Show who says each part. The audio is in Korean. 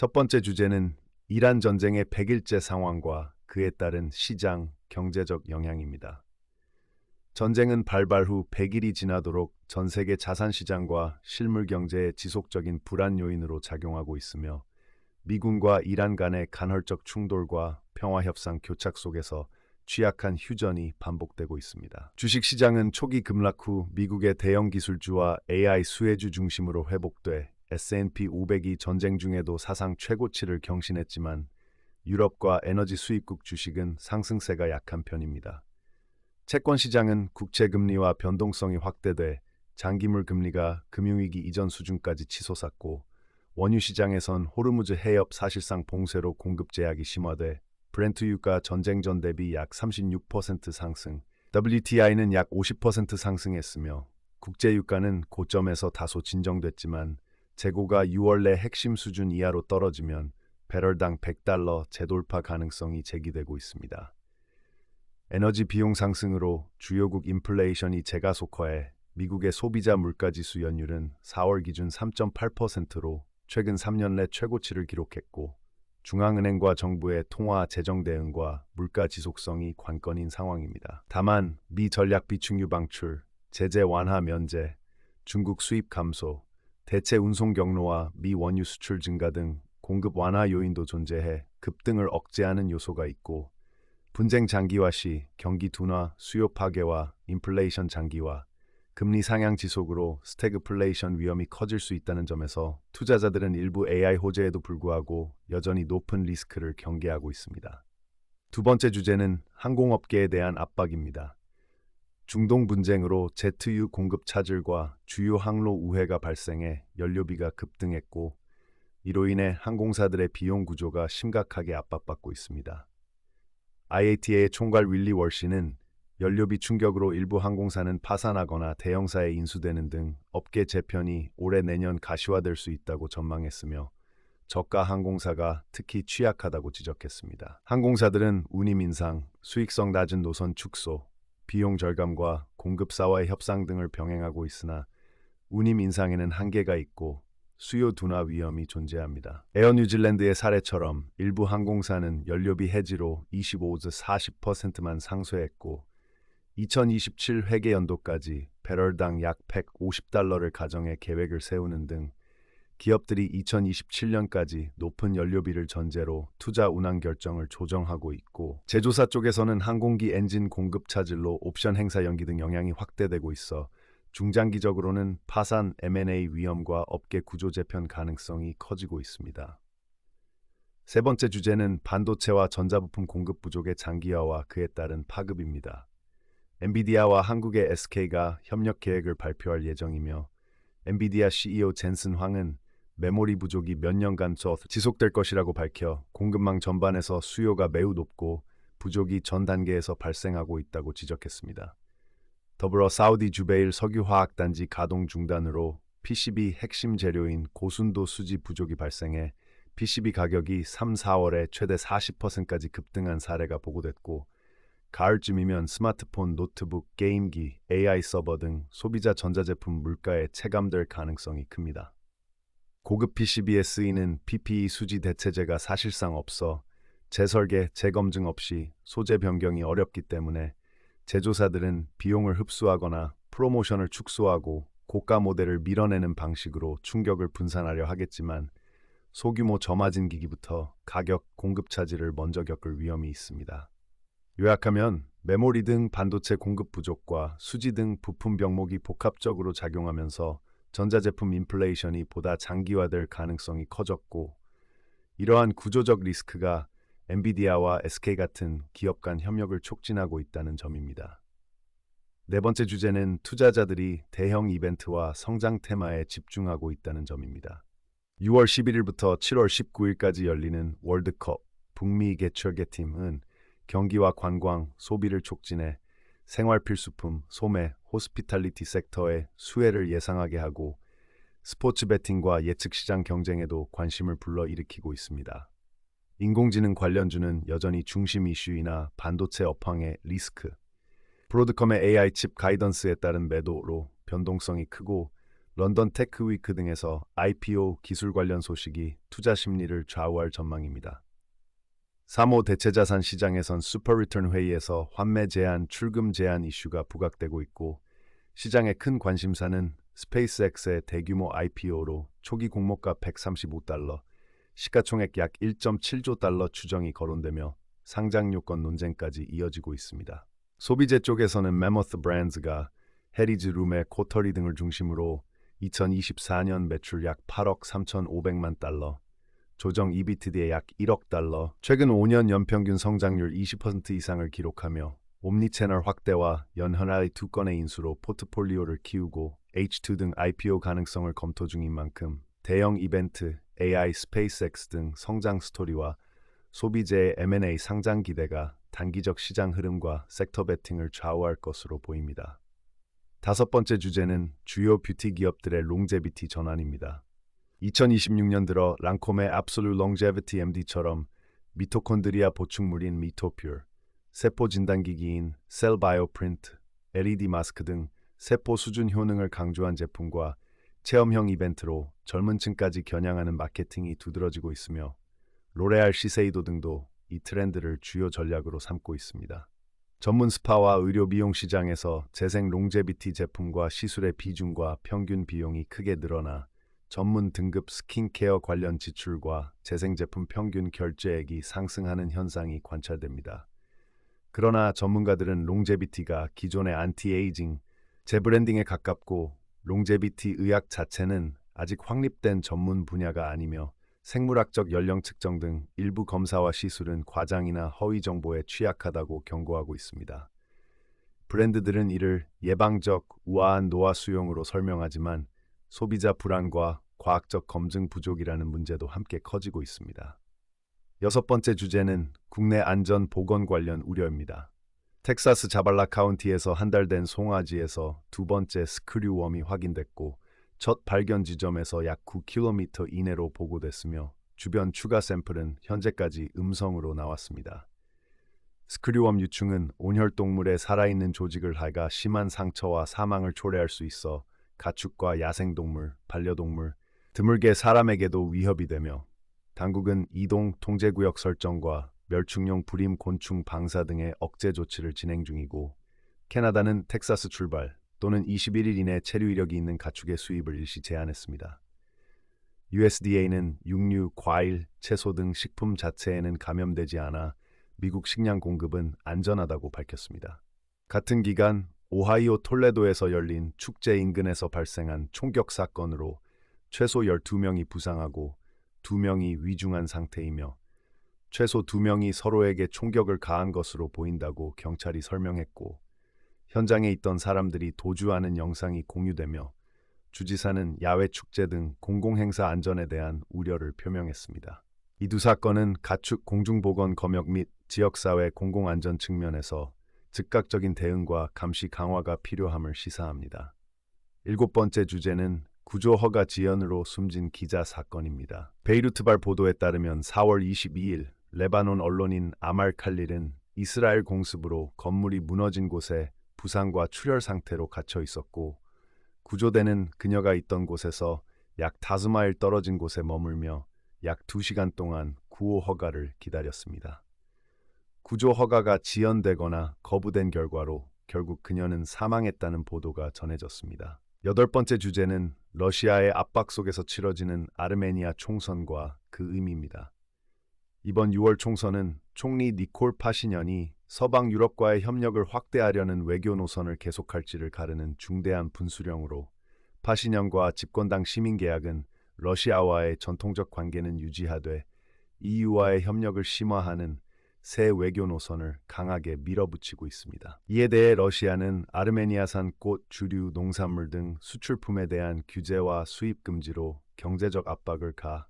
Speaker 1: 첫 번째 주제는 이란 전쟁의 100일째 상황과 그에 따른 시장, 경제적 영향입니다. 전쟁은 발발 후 100일이 지나도록 전 세계 자산 시장과 실물 경제에 지속적인 불안 요인으로 작용하고 있으며 미군과 이란 간의 간헐적 충돌과 평화 협상 교착 속에서 취약한 휴전이 반복되고 있습니다. 주식 시장은 초기 급락 후 미국의 대형 기술주와 AI 수혜주 중심으로 회복돼 S&P 500이 전쟁 중에도 사상 최고치를 경신했지만 유럽과 에너지 수입국 주식은 상승세가 약한 편입니다. 채권 시장은 국채 금리와 변동성이 확대돼 장기물 금리가 금융위기 이전 수준까지 치솟았고 원유 시장에선 호르무즈 해협 사실상 봉쇄로 공급 제약이 심화돼 브렌트 유가 전쟁 전 대비 약 36% 상승, WTI는 약 50% 상승했으며 국제 유가는 고점에서 다소 진정됐지만 재고가 6월 내 핵심 수준 이하로 떨어지면 배럴당 100달러 재돌파 가능성이 제기되고 있습니다. 에너지 비용 상승으로 주요국 인플레이션이 재가속화해 미국의 소비자 물가지수 연율은 4월 기준 3.8%로 최근 3년 내 최고치를 기록했고 중앙은행과 정부의 통화 재정 대응과 물가 지속성이 관건인 상황입니다. 다만 미 전략 비축유 방출, 제재 완화 면제, 중국 수입 감소, 대체 운송 경로와 미 원유 수출 증가 등 공급 완화 요인도 존재해 급등을 억제하는 요소가 있고 분쟁 장기화 시 경기 둔화, 수요 파괴와 인플레이션 장기화, 금리 상향 지속으로 스태그플레이션 위험이 커질 수 있다는 점에서 투자자들은 일부 AI 호재에도 불구하고 여전히 높은 리스크를 경계하고 있습니다. 두 번째 주제는 항공업계에 대한 압박입니다. 중동 분쟁으로 제트유 공급 차질과 주요 항로 우회가 발생해 연료비가 급등했고 이로 인해 항공사들의 비용 구조가 심각하게 압박받고 있습니다. IATA의 총괄 윌리 월시는 연료비 충격으로 일부 항공사는 파산하거나 대형사에 인수되는 등 업계 재편이 올해 내년 가시화될 수 있다고 전망했으며 저가 항공사가 특히 취약하다고 지적했습니다. 항공사들은 운임 인상, 수익성 낮은 노선 축소, 비용 절감과 공급사와의 협상 등을 병행하고 있으나 운임 인상에는 한계가 있고 수요 둔화 위험이 존재합니다. 에어 뉴질랜드의 사례처럼 일부 항공사는 연료비 해지로 25에서 40%만 상쇄했고 2027 회계 연도까지 배럴당 약 150달러를 가정해 계획을 세우는 등 기업들이 2027년까지 높은 연료비를 전제로 투자 운항 결정을 조정하고 있고 제조사 쪽에서는 항공기 엔진 공급 차질로 옵션 행사 연기 등 영향이 확대되고 있어 중장기적으로는 파산 M&A 위험과 업계 구조 재편 가능성이 커지고 있습니다. 세 번째 주제는 반도체와 전자부품 공급 부족의 장기화와 그에 따른 파급입니다. 엔비디아와 한국의 SK가 협력 계획을 발표할 예정이며 엔비디아 CEO 젠슨 황은 메모리 부족이 몇 년간 지속될 것이라고 밝혀 공급망 전반에서 수요가 매우 높고 부족이 전 단계에서 발생하고 있다고 지적했습니다. 더불어 사우디 주베일 석유화학단지 가동 중단으로 PCB 핵심 재료인 고순도 수지 부족이 발생해 PCB 가격이 3, 4월에 최대 40%까지 급등한 사례가 보고됐고 가을쯤이면 스마트폰, 노트북, 게임기, AI 서버 등 소비자 전자제품 물가에 체감될 가능성이 큽니다. 고급 PCB에 쓰이는 PPE 수지 대체제가 사실상 없어 재설계, 재검증 없이 소재 변경이 어렵기 때문에 제조사들은 비용을 흡수하거나 프로모션을 축소하고 고가 모델을 밀어내는 방식으로 충격을 분산하려 하겠지만 소규모 저마진 기기부터 가격 공급 차질을 먼저 겪을 위험이 있습니다. 요약하면 메모리 등 반도체 공급 부족과 수지 등 부품 병목이 복합적으로 작용하면서 전자제품 인플레이션이 보다 장기화될 가능성이 커졌고 이러한 구조적 리스크가 엔비디아와 SK 같은 기업 간 협력을 촉진하고 있다는 점입니다. 네 번째 주제는 투자자들이 대형 이벤트와 성장 테마에 집중하고 있다는 점입니다. 6월 11일부터 7월 19일까지 열리는 월드컵 북미 개최팀은 경기와 관광, 소비를 촉진해 생활 필수품, 소매, 호스피탈리티 섹터의 수혜를 예상하게 하고 스포츠 베팅과 예측 시장 경쟁에도 관심을 불러일으키고 있습니다. 인공지능 관련주는 여전히 중심 이슈이나 반도체 업황의 리스크, 브로드컴의 AI 칩 가이던스에 따른 매도로 변동성이 크고 런던 테크위크 등에서 IPO 기술 관련 소식이 투자 심리를 좌우할 전망입니다. 3호 대체자산 시장에선 슈퍼리턴 회의에서 환매 제한, 출금 제한 이슈가 부각되고 있고 시장의 큰 관심사는 스페이스X의 대규모 IPO로 초기 공모가 135달러, 시가총액 약 1.7조 달러 추정이 거론되며 상장 요건 논쟁까지 이어지고 있습니다. 소비재 쪽에서는 매머스 브랜드가 해리즈 룸의 코터리 등을 중심으로 2024년 매출 약 8억 3,500만 달러, 조정 EBITDA 약 1억 달러, 최근 5년 연평균 성장률 20% 이상을 기록하며 옴니채널 확대와 연현아의 2건의 인수로 포트폴리오를 키우고 H2 등 IPO 가능성을 검토 중인 만큼 대형 이벤트, AI, 스페이스X 등 성장 스토리와 소비재의 M&A 상장 기대가 단기적 시장 흐름과 섹터 베팅을 좌우할 것으로 보입니다. 다섯 번째 주제는 주요 뷰티 기업들의 롱제비티 전환입니다. 2026년 들어 랑콤의 Absolute Longevity MD처럼 미토콘드리아 보충물인 미토퓨어, 세포 진단기기인 셀 바이오프린트, LED 마스크 등 세포 수준 효능을 강조한 제품과 체험형 이벤트로 젊은 층까지 겨냥하는 마케팅이 두드러지고 있으며 로레알 시세이도 등도 이 트렌드를 주요 전략으로 삼고 있습니다. 전문 스파와 의료 미용 시장에서 재생 롱제비티 제품과 시술의 비중과 평균 비용이 크게 늘어나 전문 등급 스킨케어 관련 지출과 재생 제품 평균 결제액이 상승하는 현상이 관찰됩니다. 그러나 전문가들은 롱제비티가 기존의 안티에이징, 재브랜딩에 가깝고 롱제비티 의학 자체는 아직 확립된 전문 분야가 아니며 생물학적 연령 측정 등 일부 검사와 시술은 과장이나 허위 정보에 취약하다고 경고하고 있습니다. 브랜드들은 이를 예방적, 우아한 노화 수용으로 설명하지만 소비자 불안과 과학적 검증 부족이라는 문제도 함께 커지고 있습니다. 여섯 번째 주제는 국내 안전 보건 관련 우려입니다. 텍사스 자발라 카운티에서 한 달 된 송아지에서 두 번째 스크류웜이 확인됐고 첫 발견 지점에서 약 9km 이내로 보고됐으며 주변 추가 샘플은 현재까지 음성으로 나왔습니다. 스크류웜 유충은 온혈동물의 살아있는 조직을 핥아 심한 상처와 사망을 초래할 수 있어 가축과 야생동물, 반려동물, 드물게 사람에게도 위협이 되며 당국은 이동 통제구역 설정과 멸충용 불임 곤충 방사 등의 억제 조치를 진행 중이고 캐나다는 텍사스 출발 또는 21일 이내 체류 이력이 있는 가축의 수입을 일시 제한했습니다. USDA는 육류, 과일, 채소 등 식품 자체에는 감염되지 않아 미국 식량 공급은 안전하다고 밝혔습니다. 같은 기간 오하이오 톨레도에서 열린 축제 인근에서 발생한 총격 사건으로 최소 12명이 부상하고 2명이 위중한 상태이며 최소 2명이 서로에게 총격을 가한 것으로 보인다고 경찰이 설명했고 현장에 있던 사람들이 도주하는 영상이 공유되며 주지사는 야외 축제 등 공공행사 안전에 대한 우려를 표명했습니다. 이 두 사건은 가축 공중보건 검역 및 지역사회 공공안전 측면에서 즉각적인 대응과 감시 강화가 필요함을 시사합니다. 일곱 번째 주제는 구조 허가 지연으로 숨진 기자 사건입니다. 베이루트발 보도에 따르면 4월 22일 레바논 언론인 아말 칼릴은 이스라엘 공습으로 건물이 무너진 곳에 부상과 출혈 상태로 갇혀 있었고 구조대는 그녀가 있던 곳에서 약 5마일 떨어진 곳에 머물며 약 2시간 동안 구호 허가를 기다렸습니다. 구조 허가가 지연되거나 거부된 결과로 결국 그녀는 사망했다는 보도가 전해졌습니다. 여덟 번째 주제는 러시아의 압박 속에서 치러지는 아르메니아 총선과 그 의미입니다. 이번 6월 총선은 총리 니콜 파시년이 서방 유럽과의 협력을 확대하려는 외교 노선을 계속할지를 가르는 중대한 분수령으로 파시년과 집권당 시민계약은 러시아와의 전통적 관계는 유지하되 EU와의 협력을 심화하는 새 외교 노선을 강하게 밀어붙이고 있습니다. 이에 대해 러시아는 아르메니아산 꽃, 주류, 농산물 등 수출품에 대한 규제와 수입 금지로 경제적 압박을 가하